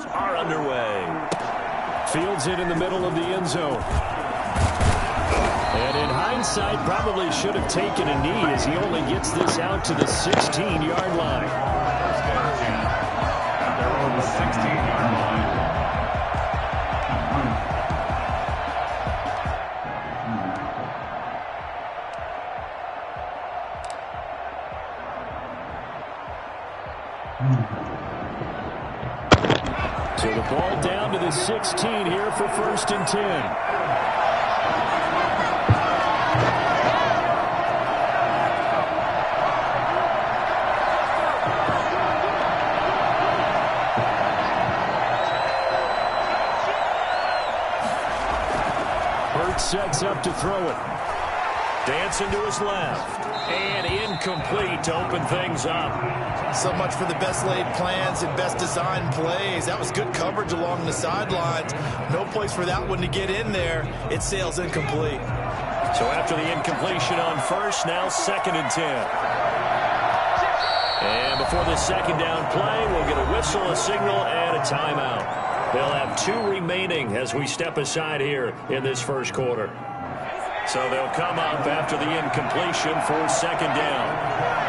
are underway. Fields it in the middle of the end zone. And in hindsight, probably should have taken a knee as he only gets this out to the 16-yard line. They're on the 16-yard line. So the ball down to the 16 here for 1st and 10. Sets up to throw it. Dancing to his left. And incomplete to open things up. So much for the best laid plans and best design plays. That was good coverage along the sidelines. No place for that one to get in there. It sails incomplete. So after the incompletion on first, now 2nd and 10. And before the second down play, we'll get a whistle, a signal, and a timeout. They'll have 2 remaining as we step aside here in this first quarter. So they'll come up after the incompletion for 2nd down.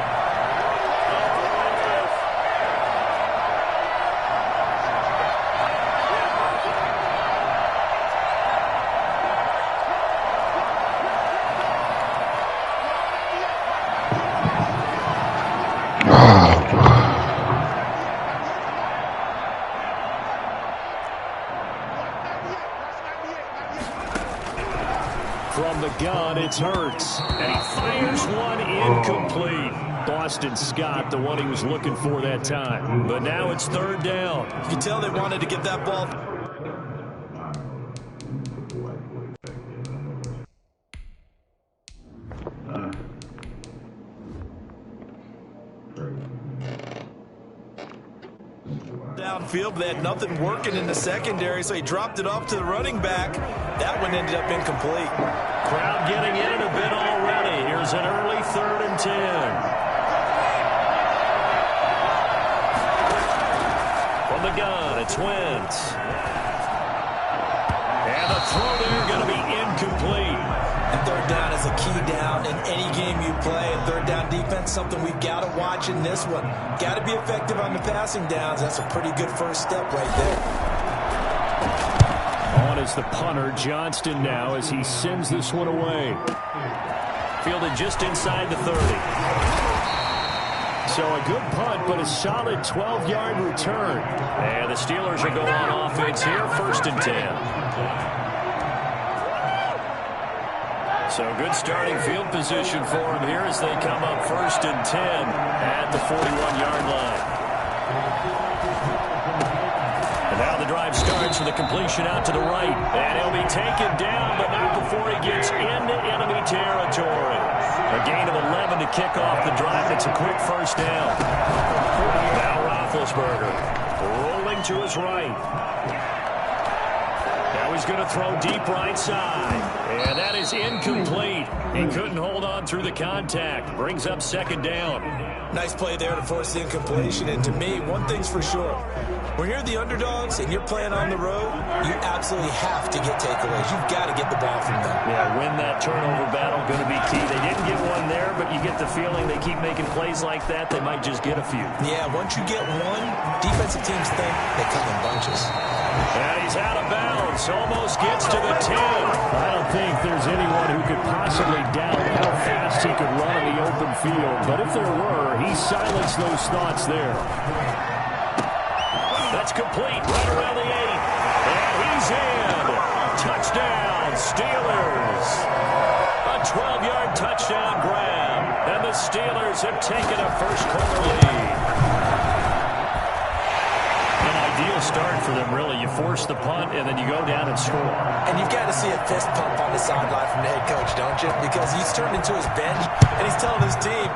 From the gun, it's Hurts. And he fires one incomplete. Boston Scott, the one he was looking for that time. But now it's 3rd down. You can tell they wanted to get that ball. Downfield, but they had nothing working in the secondary, so he dropped it off to the running back. That one ended up incomplete. Crowd getting in a bit already. Here's an early 3rd and 10. From the gun, it's Wentz. And the throw there going to be incomplete. And 3rd down is a key down in any game you play. And 3rd down defense, something we've got to watch in this one. Got to be effective on the passing downs. That's a pretty good first step right there. On is the punter, Johnston, now as he sends this one away. Fielded just inside the 30. So a good punt, but a solid 12-yard return. And the Steelers are going on offense here, 1st and 10. So good starting field position for them here as they come up 1st and 10 at the 41-yard line. And now the drive starts with a completion out to the right. And he'll be taken down, but not before he gets into enemy territory. A gain of 11 to kick off the drive. It's a quick 1st down. Now Roethlisberger rolling to his right. Now he's going to throw deep right side. And that is incomplete. He couldn't hold on through the contact. Brings up 2nd down. Nice play there to force the incompletion. And to me, one thing's for sure. When you're the underdogs and you're playing on the road, you absolutely have to get takeaways. You've got to get the ball from them. Yeah, win that turnover battle, going to be key. They didn't get one there, but you get the feeling they keep making plays like that, they might just get a few. Yeah, once you get one, defensive teams think they come in bunches. And he's out of bounds. Almost gets to the 10. I don't think there's anyone who could possibly doubt how fast he could run in the open field. But if there were, he silenced those thoughts there. That's complete right around the 8. And he's in. Touchdown, Steelers. A 12-yard touchdown grab. And the Steelers have taken a first-quarter lead. Ideal start for them, really. You force the punt, and then you go down and score. And you've got to see a fist pump on the sideline from the head coach, don't you? Because he's turned into his bench, and he's telling his team,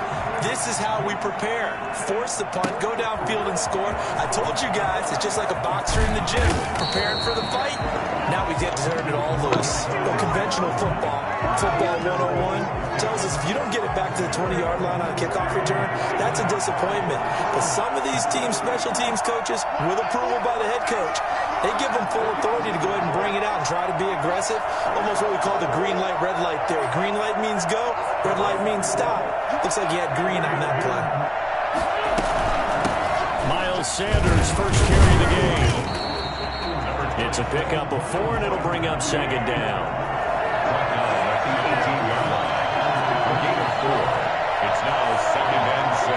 this is how we prepare. Force the punt, go downfield and score. I told you guys, it's just like a boxer in the gym, preparing for the fight. Now we get to turn it all loose. Well, conventional football 101, tells us if you don't get it back to the 20-yard line on a kickoff return, that's a disappointment. But some of these special teams coaches, with approval by the head coach, they give them full authority to go ahead and bring it out and try to be aggressive. Almost what we call the green light, red light theory. Green light means go, red light means stop. Looks like he had green on that play. Miles Sanders, first carry of the game. It's a pickup of 4, and it'll bring up second down. It's now 2nd and 6.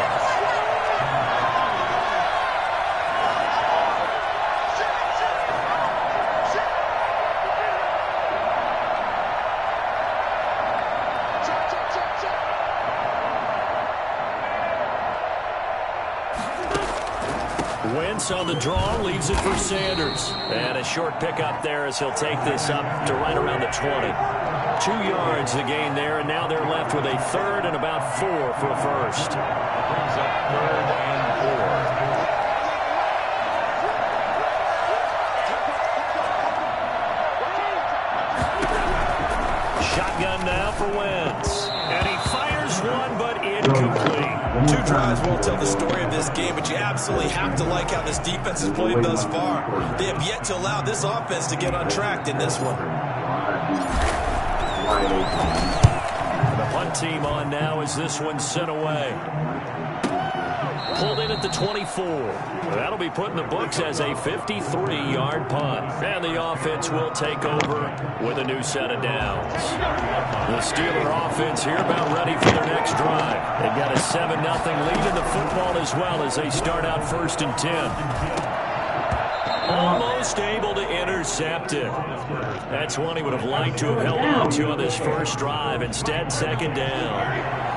Wentz on the draw, leaves it for Sanders. And a short pickup there as he'll take this up to right around the 20. 2 yards the gain there, and now they're left with a 3rd and about 4 for a first. Brings up 3rd and 4. Shotgun now for Wentz. And he fires one, but incomplete. 2 drives won't tell the story of this game, but you absolutely have to like how this defense has played thus far. They have yet to allow this offense to get untracked in this one. The punt team on now as this one's sent away. Pulled in at the 24. That'll be put in the books as a 53-yard punt. And the offense will take over with a new set of downs. The Steeler offense here about ready for their next drive. They've got a 7-0 lead in the football as well as they start out 1st and 10. Almost able to intercept it. That's one he would have liked to have held on to on this first drive. Instead, 2nd down.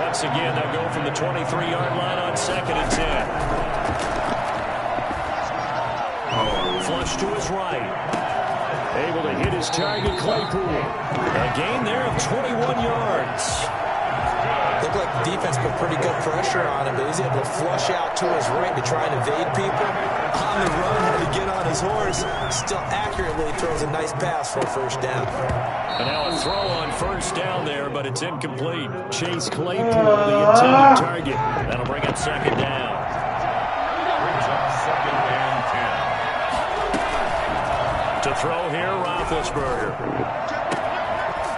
Once again, they'll go from the 23-yard line on 2nd and 10. Flush to his right. Able to hit his target, Claypool. A gain there of 21 yards. Looked like the defense put pretty good pressure on him, but he's able to flush out to his right to try and evade people. On the run, had to get on his horse. Still accurately throws a nice pass for a first down. And now a throw on first down there, but it's incomplete. Chase Claypool, the intended target. That'll bring up 2nd down. Brings up 2nd and 10. To throw here, Roethlisberger.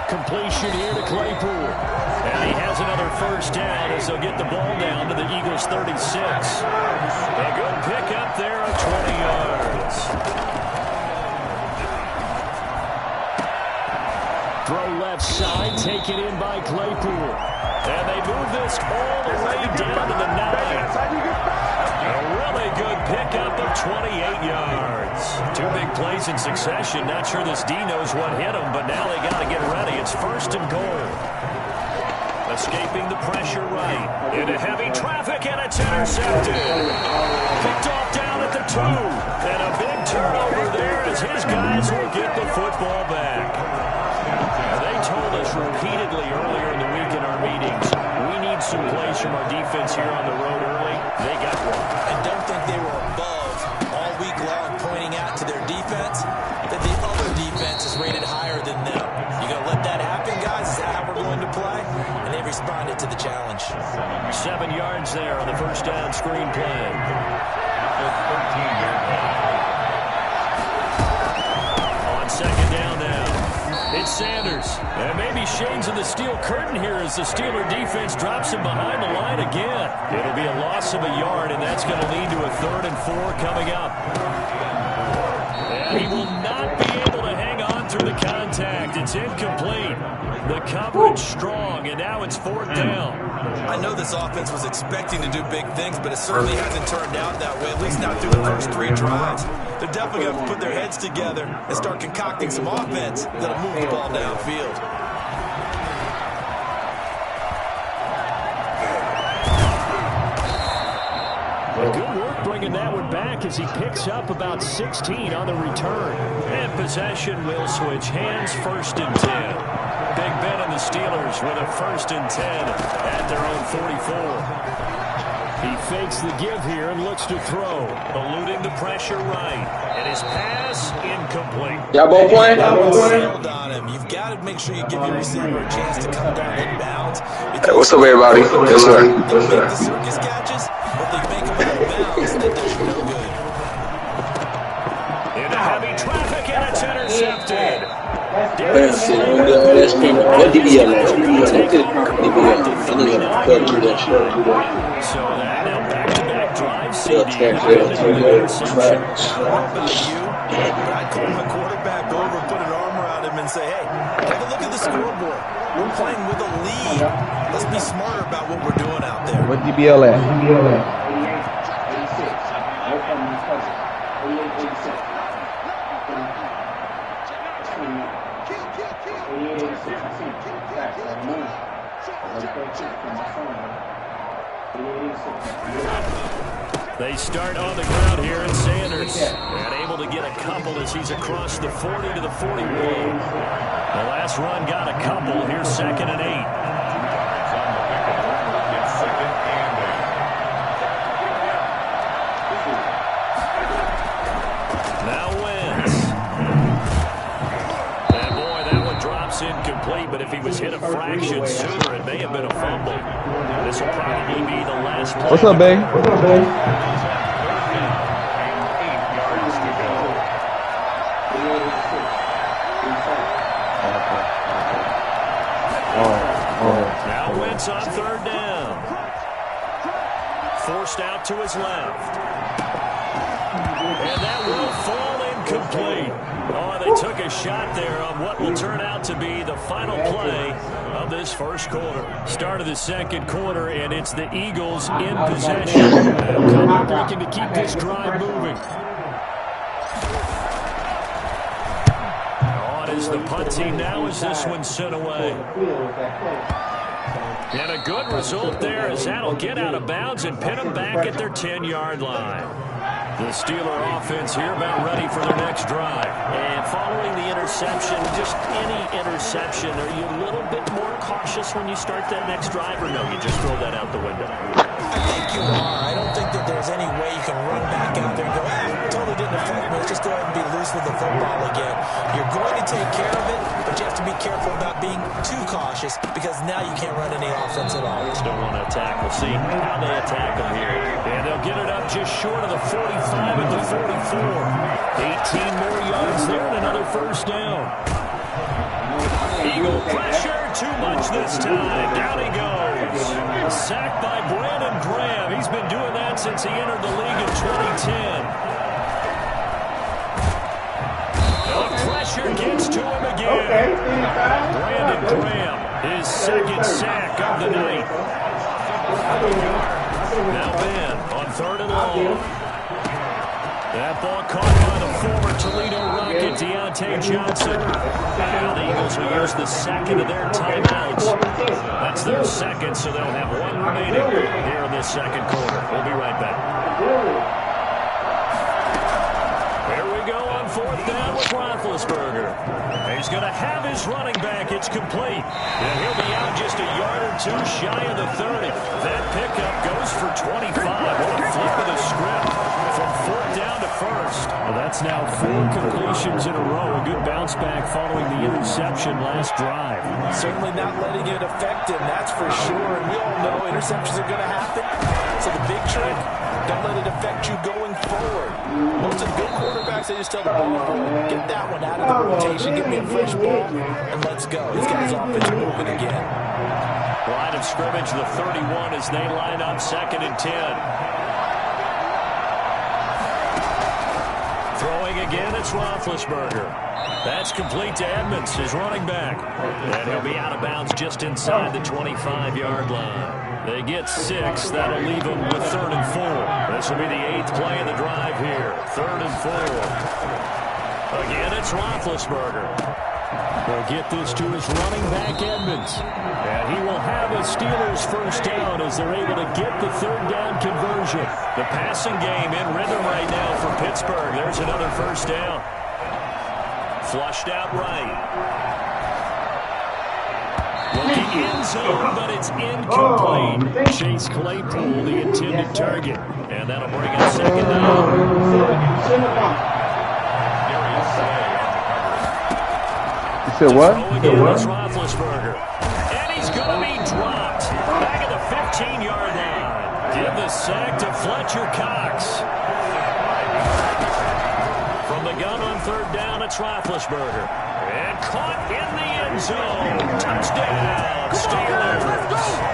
Completion here to Claypool. And he has another first down as they'll get the ball down to the Eagles' 36. A good pickup there of 20 yards. Throw left side, taken in by Claypool. And they move this all the way down to the 9. A really good pickup of 28 yards. 2 big plays in succession. Not sure this D knows what hit him, but now they got to get ready. It's 1st and goal. Escaping the pressure right. Into heavy traffic, and it's intercepted. Picked off down at the 2. And a big turnover there as his guys will get the football back. They told us repeatedly earlier in the week in our meetings, we need some plays from our defense here on the road early. They got one. I don't think they were above all week long pointing out to their defense that the other defense is rated higher than them. You going to let that happen, guys? Is that how we're going to play? And they responded to the challenge. 7 yards there on the first down screen play. On 2nd down now. It's Sanders. And maybe shades of the steel curtain here as the Steeler defense drops him behind the line again. It'll be a loss of a yard, and that's going to lead to a 3rd and 4 coming up. And he will not be able to hang on through the contact. It's incomplete. The coverage strong, and now it's 4th down. I know this offense was expecting to do big things, but it certainly hasn't turned out that way, at least not through the first 3 drives. They're definitely going to put their heads together and start concocting some offense that'll move the ball downfield. Good work bringing that one back as he picks up about 16 on the return. And possession will switch hands, 1st and 10. Big Ben and the Steelers with a 1st and 10 at their own 44. He fakes the give here and looks to throw. Eluding the pressure right. And his pass incomplete. Y'all both playing? Sailed on him. You've got to make sure you give your receiver a chance to come down in bounds. Hey, what's up, everybody? Yes, sir. They make the circus catches, but they make them out of bounds. That does you no good. Into heavy traffic, and it's intercepted. What DBL last So that now back-to-back drives. I don't know about you, but I'd call my quarterback over, put an arm around him, and say, hey, take a look at the scoreboard. We're playing with a lead. Let's be smarter about what we're doing out there. What DBL at? They start on the ground here, and Sanders and able to get a couple as he's across the 40 to the 41. The last run got a couple. Here's 2nd and 8. It's 2nd and 8. Now Wentz. And boy, that one drops incomplete, but if he was hit a fraction sooner, it may have been a fumble. This will probably be the last play. What's up, babe? What's up, babe? 8 yards to go. Now Wentz on 3rd down. Forced out to his left. And that will fall incomplete. Oh, they took a shot there on what will turn out to be the final play of this first quarter. Start of the second quarter, and it's the Eagles in possession. They'll come up looking to keep this drive moving. On is the punt team now as this one sent away. And a good result there as that'll get out of bounds and pin them back at their 10-yard line. The Steeler offense here about ready for their next drive. And following the interception, just any interception, are you a little bit more cautious when you start that next drive, or no, you just throw that out the window? I think you are. I don't think that there's any way you can run back out there and go, totally didn't affect me. Let's just go ahead and be loose with the football again. You're going to take care of it, but you have to be careful about being too cautious because now you can't run any offense at all. Just don't want to attack. We'll see how they attack them here. And they'll get it up just short of the 45 at the 44. 18 more yards there and another first down. Eagle pressure, too much this time. Down he goes. Sacked by Brandon Graham. He's been doing that since he entered the league in 2010. The pressure gets to him again. Brandon Graham, his 2nd sack of the night. Now Ben on 3rd and long. That ball caught by the former Toledo Rocket, Deontay Johnson. Now the Eagles will use the 2nd of their timeouts. That's their 2nd, so they'll have 1 remaining here in this 2nd quarter. We'll be right back. Here we go on 4th down with Roethlisberger. He's going to have his running back. It's complete. And he'll be out just a yard or two shy of the 30. That pickup goes for 25. What a flip of the script from 4th down to 1st. Well, that's now 4 completions in a row. A good bounce back following the interception last drive. Certainly not letting it affect him, that's for sure. And we all know interceptions are going to happen. So the big trick, don't let it affect you going forward. Most of the good quarterbacks, they just tell the ball, get that one out of the rotation, give me a fresh ball, and let's go. He's got his offense moving again. Line of scrimmage, the 31, as they line up 2nd and 10. Throwing again, it's Roethlisberger. That's complete to Edmonds, his running back. And he'll be out of bounds just inside the 25-yard line. They get 6. That'll leave them with 3rd and 4. This will be the 8th play of the drive here. 3rd and 4. Again, it's Roethlisberger. He'll get this to his running back, Edmonds. And he will have a Steelers first down as they're able to get the 3rd down conversion. The passing game in rhythm right now for Pittsburgh. There's another first down. Flushed out right. Looking end zone, but it's incomplete. Chase Claypool, the intended target. And that'll bring up second down. You said what? Roethlisberger. And he's going to be dropped. Back at the 15-yard line. Give the sack to Fletcher Cox. From the gun on third down, it's Roethlisberger. And caught in the end zone. Touchdown, Steelers.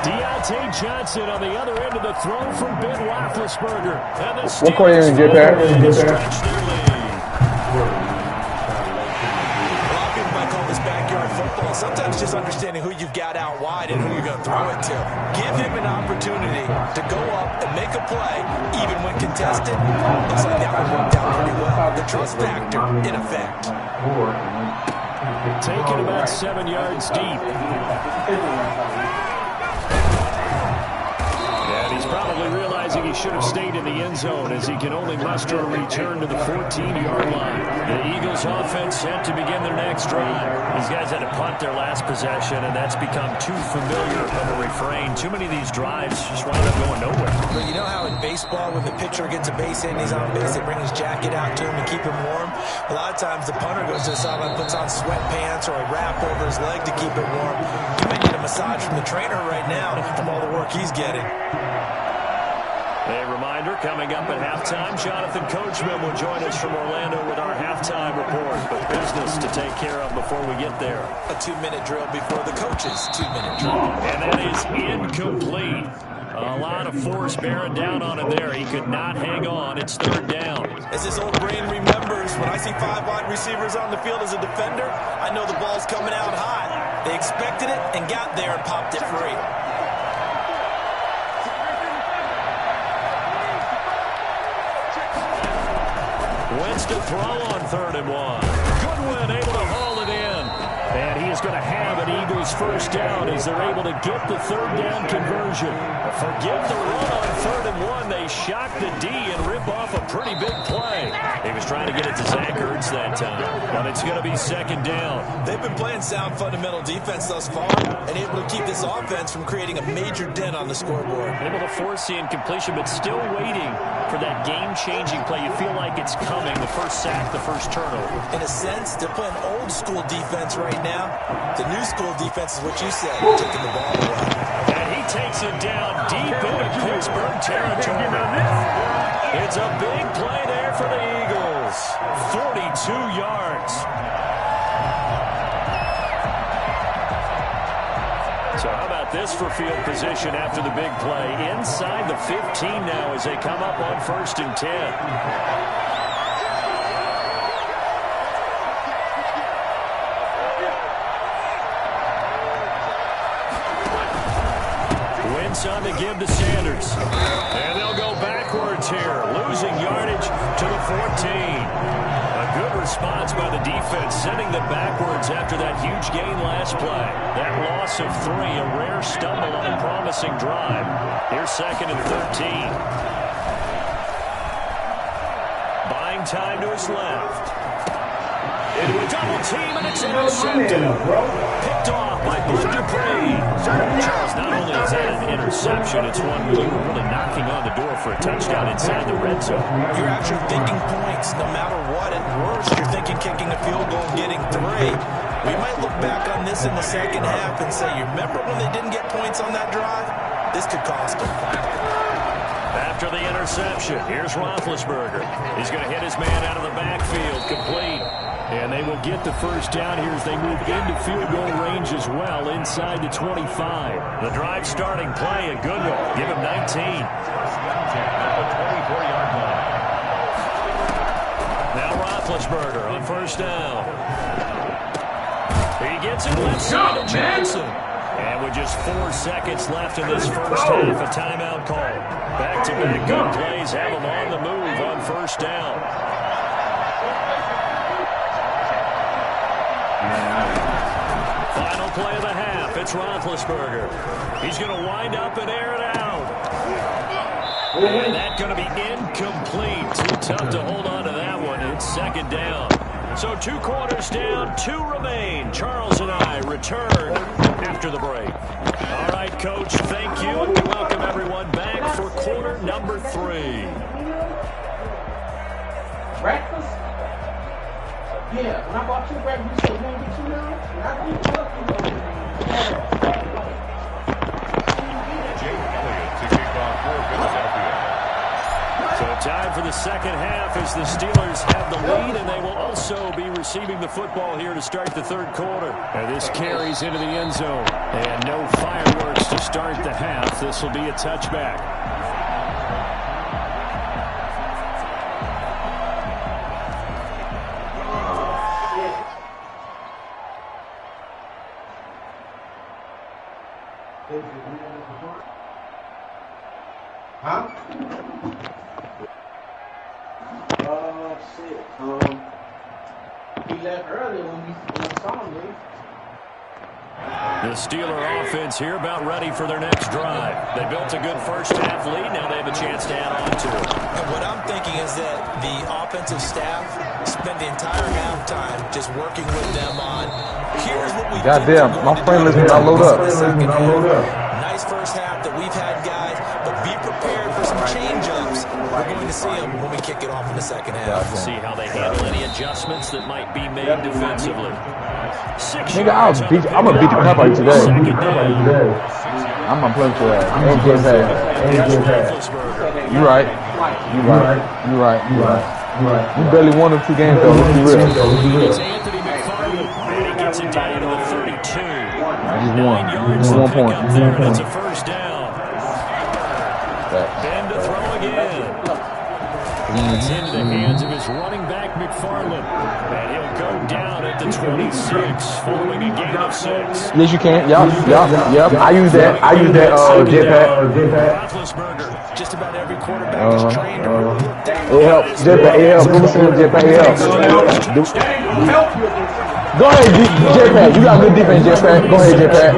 Deontay Johnson on the other end of the throw from Ben Roethlisberger. And the What quarter you in, J-Pat? stretch their lead. Football. Sometimes just understanding who you've got out wide and who you're going to throw it to. Give him an opportunity to go up and make a play, even when contested. Looks like that one worked out pretty well. The trust factor in effect. Taken about 7 yards deep. And he's probably realizing he should have stayed in the end zone as he can only muster a return to the 14-yard line. The Eagles offense set to begin their next drive. These guys had to punt their last possession, and that's become too familiar of a refrain. Too many of these drives just wind up going nowhere. But you know how in baseball, when the pitcher gets a base hit and he's on base, they bring his jacket out to him to keep him warm? A lot of times the punter goes to the sideline, puts on sweatpants or a wrap over his leg to keep it warm. He might get a massage from the trainer right now from all the work he's getting. A reminder, coming up at halftime, Jonathan Coachman will join us from Orlando with our halftime report. But business to take care of before we get there. A 2-minute drill before the coach's 2-minute drill. And that is incomplete. A lot of force bearing down on him there. He could not hang on. It's third down. As his old brain remembers, when I see 5 wide receivers on the field as a defender, I know the ball's coming out hot. They expected it and got there and popped it free. Wentz to throw on 3rd and 1. Goodwin able to haul it in. And he is going to have an Eagles first down as they're able to get the third down conversion. Forgive the run on 3rd and 1. They shock the D and rip off a pretty big play. He was trying to get it to Zach Ertz that time. But it's going to be second down. They've been playing sound fundamental defense thus far and able to keep this offense from creating a major dent on the scoreboard. Able to force the incompletion, but still waiting for that game-changing play. You feel like it's coming. The first sack, the first turnover. In a sense, they're playing old school defense right now. The new school defense is what you said, taking the ball away. And he takes it down deep into Pittsburgh territory. It's a big play there for the Eagles. 42 yards. So how about this for field position after the big play? Inside the 15 now as they come up on 1st and 10. On to give to Sanders. And they'll go backwards here, losing yardage to the 14. A good response by the defense, sending them backwards after that huge gain last play. That loss of 3, a rare stumble on a promising drive. Here's 2nd and 13. Buying time to his left. Into a double team, and it's intercepted. Picked off by Bud Dupree. Charles, not only is that an interception, it's one where you were really knocking on the door for a touchdown inside the red zone. You're actually thinking points no matter what. At worst, you're thinking kicking a field goal and getting 3. We might look back on this in the second half and say, you remember when they didn't get points on that drive? This could cost them. After the interception, here's Roethlisberger. He's going to hit his man out of the backfield, complete. And they will get the first down here as they move into field goal range as well, inside the 25. The drive starting play, a good one. Give him 19. Now Roethlisberger on 1st down. He gets it left side to Johnson. And with just 4 seconds left in this first half, a timeout call. Back-to-back good plays have him on the move on 1st down. Final play of the half. It's Roethlisberger. He's going to wind up and air it out. And that's going to be incomplete. Too tough to hold on to that one. It's 2nd down. So So 2 quarters down, 2 remain. Charles and I return after the break. All right, Coach, thank you, and we welcome everyone back for quarter number 3. Breakfast? Yeah, when I bought you breakfast, you said, man, get you now? And I think Jake Elliott to kick off for Philadelphia. So time for the second half as the Steelers have the lead, and they will also be receiving the football here to start the third quarter. And this carries into the end zone. And no fireworks to start the half. This will be a touchback. Huh? Shit. We left early when we saw him leave. The Steeler offense here about ready for their next drive. They built a good first-half lead. Now they have a chance to add on to it. And what I'm thinking is that the offensive staff spent the entire halftime just working with them on, here's what we Goddamn, my friend lets me not load up. Nice first half that we've had, guys, but be prepared for some change-ups. We're going to see them when we kick it off in the second half. See how they handle any adjustments that might be made defensively. Nigga, I'm gonna beat the crap out of you today. I'm gonna play for that. You right. You barely won them 2 games though. Let's be real. It's Anthony McFarland, and he gets it down to the 32. Just 9 one. yards Just to 1 pick point. up there, and it's a first down. And to throw again. It's into the hands of his running back, McFarland. And he'll go down at the 26 following a gain of 6. Yes, you can. Yep. I use that. Jetpack. Roethlisberger. Just about every quarterback is trained to look down. It helps. Jetpack. It helps. Jetpack. It helps. Go ahead, Jetpack. You got good defense, Jetpack. Go ahead, Jetpack.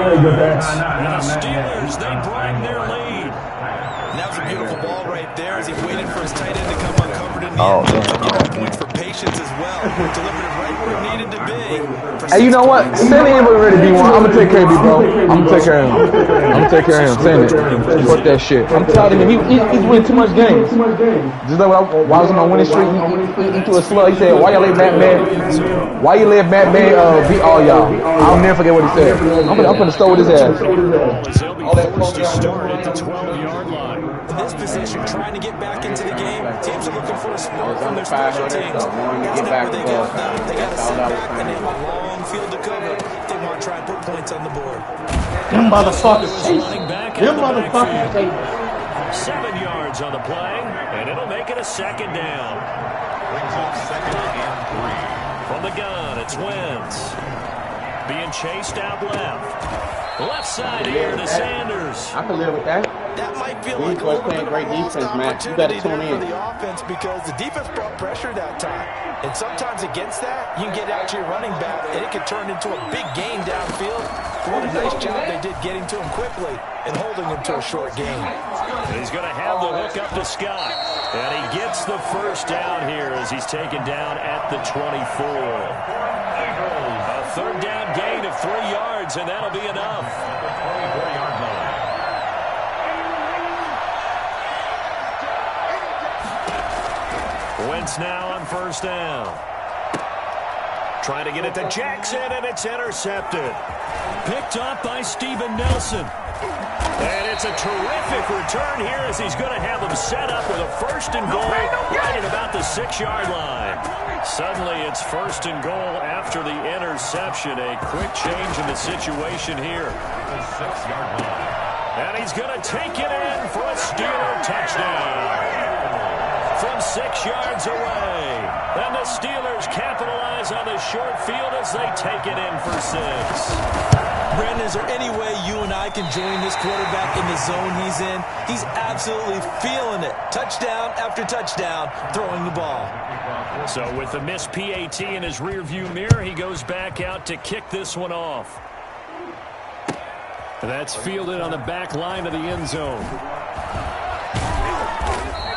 And the Steelers, they bring their lead. And that was a beautiful ball right there as he waited for his tight end to come uncovered in the Oh, end zone. man. Give him points for patience as well. Delivered it right where it needed to be. Hey, you know what? Sandy ain't ready to be one. I'm gonna take care of you, bro. I'm gonna take care of him. Sandy. Fuck that shit. I'm tired of him. He's winning too much games. Just like while I was on my winning streak, he threw a slug. He said, "Why you let Matt Man beat all y'all?" I'll never forget what he said. I'm gonna start with his ass. They'll be forced to start at the 12-yard line. In this position, trying to get back into the game, teams are looking for a spark from their special teams. That's not where they go. They got to sit back and they have a long field to cover. They want to try and put points on the board. Them motherfuckers chasing. Running back Them out of the motherfuckers backfield. chasing. 7 yards on the play, and it'll make it a second down. Brings up 2nd and 3. From the gun, it's Wentz. Being chased out left. Left side here to Sanders. I can live with that. That might feel These like a boys little playing bit of great a lost defense, man. You opportunity better tune there in. for the offense because the defense brought pressure that time. And sometimes against that, you can get out to your running back, and it could turn into a big gain downfield. What a nice job they did getting to him quickly and holding him to a short gain. And he's going to have the hook up to Scott. And he gets the first down here as he's taken down at the 24. A third down gain of 3 yards, and that'll be enough. 24-yard line. Wentz now on first down. Trying to get it to Jackson, and it's intercepted. Picked up by Steven Nelson. And it's a terrific return here as he's going to have him set up with a first and goal right at about the 6-yard line. Suddenly it's first and goal after the interception. A quick change in the situation here. The 6-yard line. And he's going to take it in for a Steeler touchdown. From 6 yards away. And the Steelers capitalize on the short field as they take it in for 6. Brandon, is there any way you and I can join this quarterback in the zone he's in? He's absolutely feeling it. Touchdown after touchdown, throwing the ball. So with the missed PAT in his rearview mirror, he goes back out to kick this one off. That's fielded on the back line of the end zone.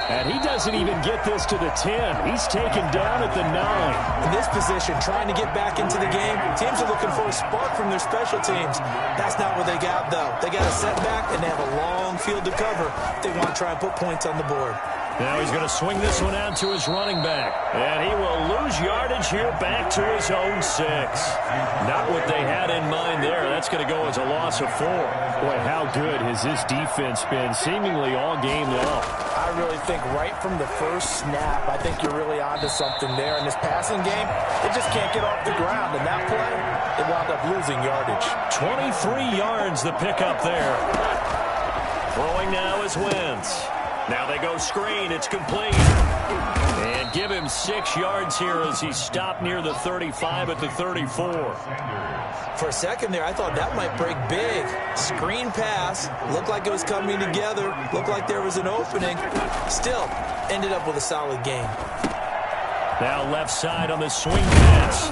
And he doesn't even get this to the 10. He's taken down at the 9. In this position, trying to get back into the game, teams are looking for a spark from their special teams. That's not what they got, though. They got a setback, and they have a long field to cover if they want to try and put points on the board. Now he's going to swing this one out to his running back. And he will lose yardage here back to his own 6. Not what they had in mind there. That's going to go as a loss of 4. Boy, how good has this defense been seemingly all game long? I really think right from the first snap, I think you're really onto something there. In this passing game, they just can't get off the ground. And that play, they wound up losing yardage. 23 yards the pickup there. Throwing now is Wentz. Now they go screen. It's complete. And give him 6 yards here as he stopped near the 35 at the 34. For a second there, I thought that might break big. Screen pass. Looked like it was coming together. Looked like there was an opening. Still, ended up with a solid game. Now left side on the swing pass.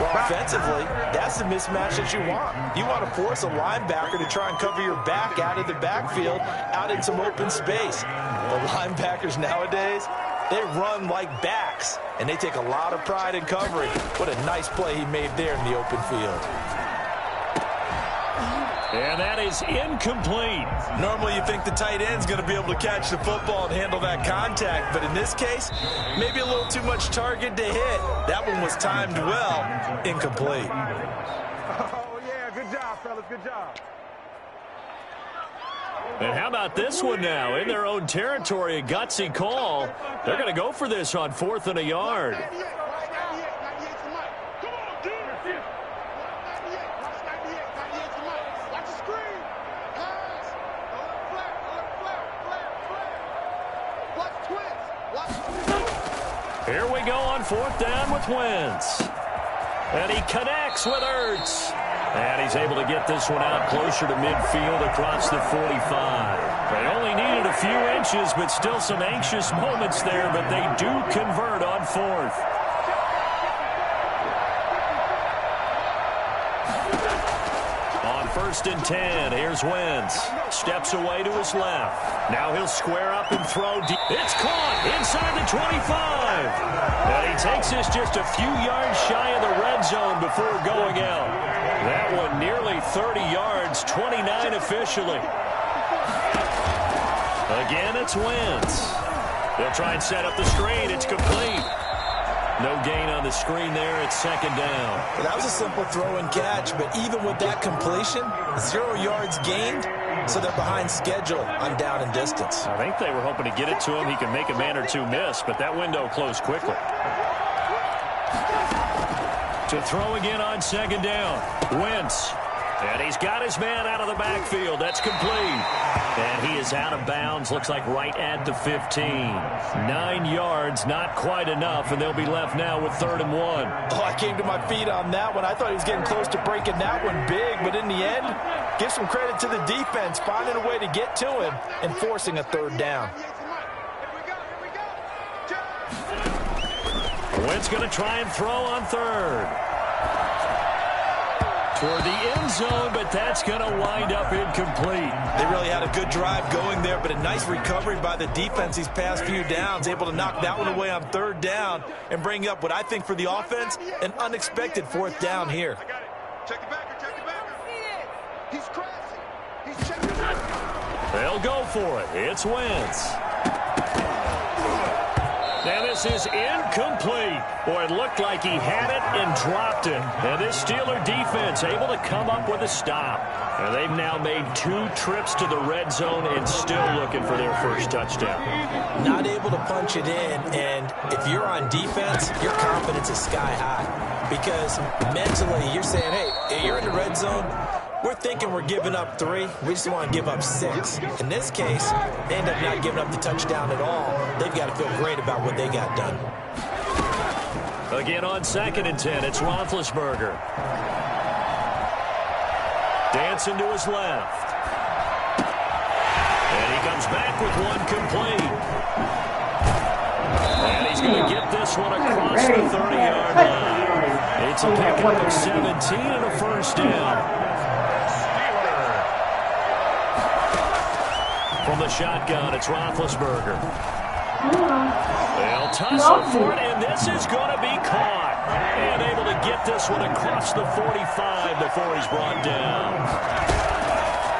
Well, offensively, that's the mismatch that you want. You want to force a linebacker to try and cover your back out of the backfield, out in some open space. The linebackers nowadays, they run like backs, and they take a lot of pride in covering. What a nice play he made there in the open field. And that is incomplete. Normally you think the tight end's going to be able to catch the football and handle that contact, but in this case, maybe a little too much target to hit. That one was timed well. Incomplete. Oh, yeah, good job, fellas, good job. And how about this one now? In their own territory, a gutsy call. They're going to go for this on 4th and a yard. Here we go on 4th down with Wentz. And he connects with Ertz. And he's able to get this one out closer to midfield across the 45. They only needed a few inches, but still some anxious moments there, but they do convert on 4th. On 1st and 10, here's Wentz. Steps away to his left. Now he'll square up and throw deep. It's caught inside the 25. And he takes this just a few yards shy of the red zone before going out. That one nearly 30 yards, 29 officially. Again, it's Wentz. They'll try and set up the screen. It's complete. No gain on the screen there. It's 2nd down. Well, that was a simple throw and catch, but even with that completion, 0 yards gained, so they're behind schedule on down and distance. I think they were hoping to get it to him. He can make a man or two miss, but that window closed quickly. To throw again on 2nd down. Wentz. And he's got his man out of the backfield. That's complete. And he is out of bounds. Looks like right at the 15. 9 yards, not quite enough, and they'll be left now with 3rd and 1. Oh, I came to my feet on that one. I thought he was getting close to breaking that one big, but in the end, give some credit to the defense, finding a way to get to him and forcing a 3rd down. Wentz going to try and throw on 3rd. Toward the end zone, but that's going to wind up incomplete. They really had a good drive going there, but a nice recovery by the defense these past few downs, able to knock that one away on 3rd down and bring up what I think for the offense, an unexpected 4th down here. Check the backer, check the backer. He's crashing. He's checking it out. They'll go for it. It's Wentz. Now this is incomplete. Boy, it looked like he had it and dropped it. And this Steeler defense able to come up with a stop. And they've now made 2 trips to the red zone and still looking for their first touchdown. Not able to punch it in, and if you're on defense, your confidence is sky high. Because mentally, you're saying, hey, you're in the red zone. We're thinking we're giving up 3. We just want to give up 6. In this case, they end up not giving up the touchdown at all. They've got to feel great about what they got done. Again on 2nd and 10, it's Roethlisberger. Dancing to his left. And he comes back with one complete. And he's going to get this one across the 30-yard line. It's a pickup of 17 and a first down. From the shotgun, it's Roethlisberger. They'll tussle for it, and this is going to be caught. And able to get this one across the 45 before he's brought down.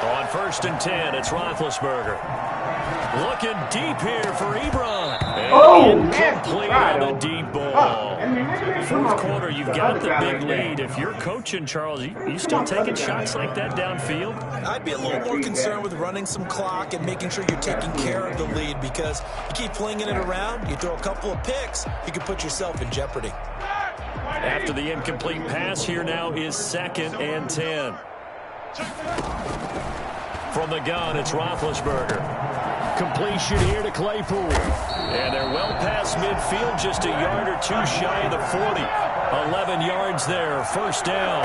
On 1st and 10, it's Roethlisberger. Looking deep here for Ebron. Incomplete on the deep ball. Fourth quarter, you've got the big lead. If you're coaching, Charles, you still taking shots like that downfield? I'd be a little more concerned with running some clock and making sure you're taking care of the lead, because you keep flinging it around, you throw a couple of picks, you can put yourself in jeopardy. After the incomplete pass, here now is 2nd and 10. From the gun, it's Roethlisberger. Completion here to Claypool. And they're well past midfield, just a yard or two shy of the 40. 11 yards there, 1st down.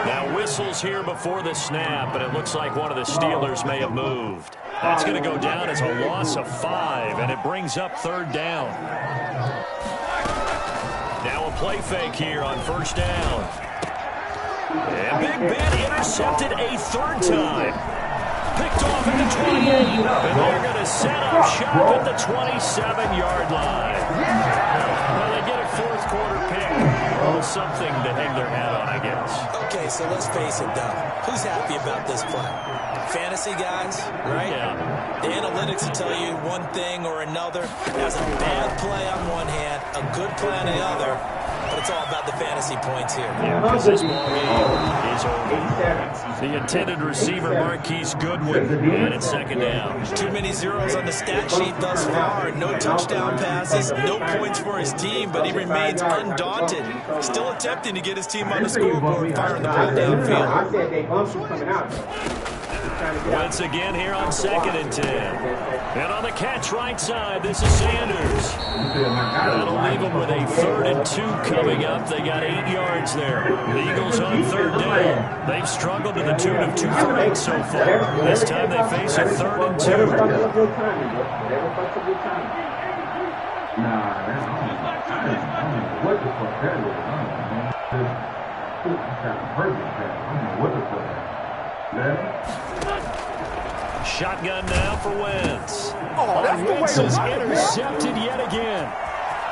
Now whistles here before the snap, and it looks like one of the Steelers may have moved. That's going to go down as a loss of 5, and it brings up 3rd down. Now a play fake here on 1st down. And Big Ben intercepted a 3rd time. Picked off at the 28. And they're going to set up shop at the 27-yard line. Well, they get a 4th quarter pick. Well, something to hang their hat on, I guess. Okay, so let's face it, though. Who's happy about this play? Fantasy guys, right? Yeah. The analytics will tell you one thing or another. That's a bad play on one hand, a good play on the other. But it's all about the fantasy points here. Yeah, because this ball game is over. The intended receiver, Marquise Goodwin, and it's 2nd down. Too many zeros on the stat sheet thus far. No touchdown passes, no points for his team, but he remains undaunted. Still attempting to get his team on the scoreboard, firing the ball downfield. Once again here on 2nd and 10. And on the catch right side, this is Sanders. That'll leave them with a 3rd and 2 coming up. They got 8 yards there. The Eagles on 3rd down. They've struggled to the tune of 2 for 8 so far. This time they face a 3rd and 2. Shotgun now for Wentz. Wentz is intercepted yet again.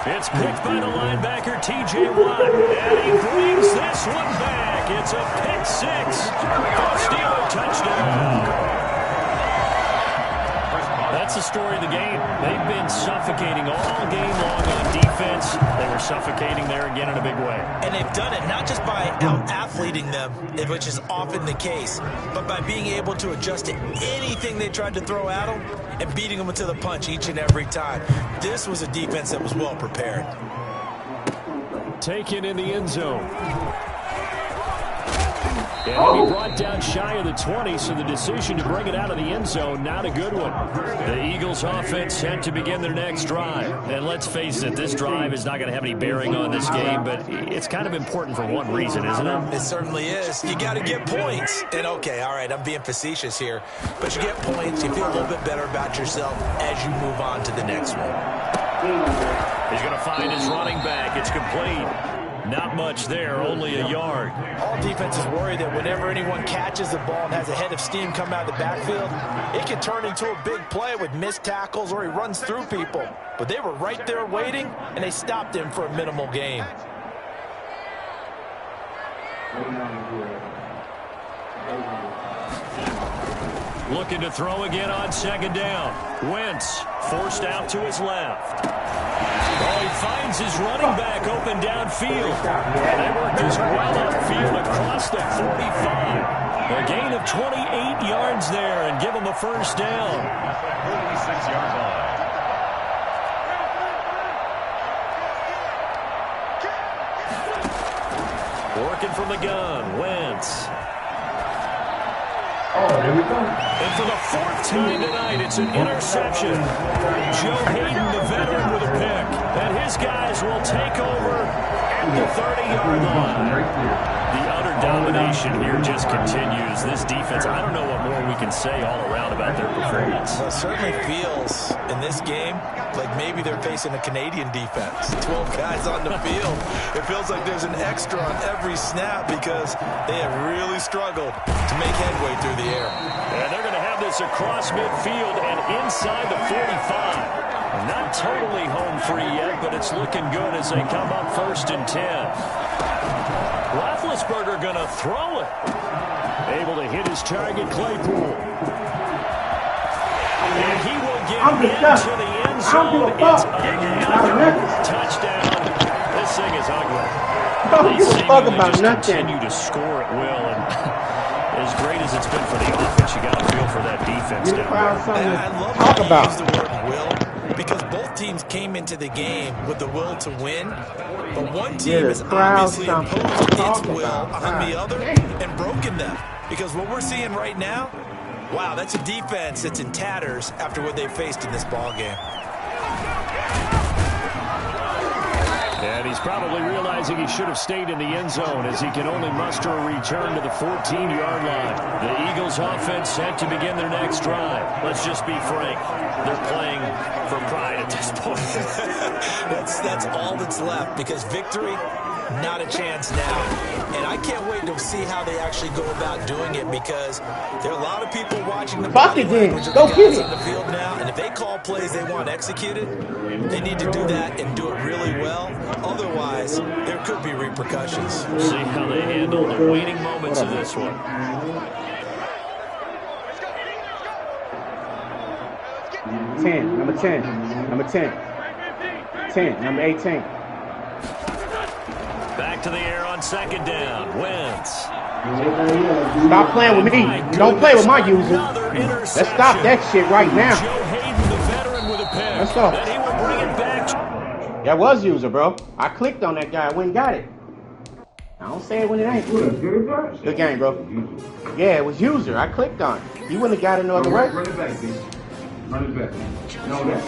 It's picked by the linebacker, T.J. Watt. And he brings this one back. It's a pick 6. A Steeler touchdown. That's the story of the game. They've been suffocating all game long on defense. They were suffocating there again in a big way. And they've done it not just by out-athleting them, which is often the case, but by being able to adjust to anything they tried to throw at them and beating them to the punch each and every time. This was a defense that was well prepared. Taken in the end zone. And he'll be brought down shy of the 20, so the decision to bring it out of the end zone, not a good one. The Eagles offense set to begin their next drive. And let's face it, this drive is not going to have any bearing on this game, but it's kind of important for one reason, isn't it? It certainly is. You got to get points. And okay, all right, I'm being facetious here, but you get points, you feel a little bit better about yourself as you move on to the next one. He's going to find his running back. It's complete. Not much there, only a yard. All defenses worry that whenever anyone catches the ball and has a head of steam come out of the backfield, it can turn into a big play with missed tackles or he runs through people. But they were right there waiting, and they stopped him for a minimal gain. Looking to throw again on 2nd down. Wentz forced out to his left. Oh, he finds his running back open downfield. They work this well upfield across the 45. A gain of 28 yards there and give him a 1st down. 46-yard line. Working from the gun, Wentz. There we go. And for the 4th time tonight, it's an interception. Joe Hayden, the veteran, with a pick. And his guys will take over at the 30-yard line. The utter domination here just continues. This defense, I don't know what more we can say all around about their performance. Well, it certainly feels in this game like maybe they're facing a Canadian defense. 12 guys on the field. It feels like there's an extra on every snap because they have really struggled to make headway through the air. And they're going to have run this across midfield and inside the 45. Not totally home free yet, but it's looking good as they come up 1st and 10. Roethlisberger going to throw it. Able to hit his target, Claypool. And he will get into the end zone. It's another touchdown. This thing is ugly. They seemingly just continue to score at will. And as great as it's been for the offense, you got to feel for that defense down there. I love how you use the word will, because both teams came into the game with the will to win, but one team has obviously imposed its will on the other and broken them. Because what we're seeing right now, wow, that's a defense that's in tatters after what they faced in this ball game. And he's probably realizing he should have stayed in the end zone as he can only muster a return to the 14-yard line. The Eagles offense set to begin their next drive. Let's just be frank. They're playing for pride at this point. That's all that's left, because victory, not a chance now. And I can't wait to see how they actually go about doing it, because there are a lot of people watching the body language of the guys on the field now, and if they call plays they want executed, they need to do that and do it really well. Otherwise, there could be repercussions. See how they handle the waning moments of this one. Number 10, number 18. Back to the air on 2nd down. Wentz. Stop playing with me. Don't play with my user. Let's stop that shit right now. Joe Hayden, the veteran, with a pick. Let's go. Then he will bring it back. That was user, bro. I clicked on that guy. I went and got it. I don't say it when it ain't. Good game, bro. Yeah, it was user. I clicked on it. You wouldn't have got it no other way. Run it back, bitch. Run it back. No, that's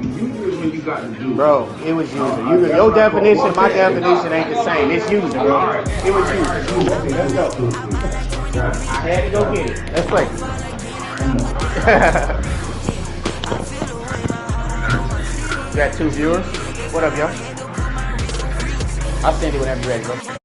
user is when you got to do. Bro, it was user. Your definition, my definition ain't the same. It's user, bro. It was user. Okay, let's go. I had to go get it. Let's play. You got 2 viewers. What up, y'all? I'll send you whenever you're ready, bro.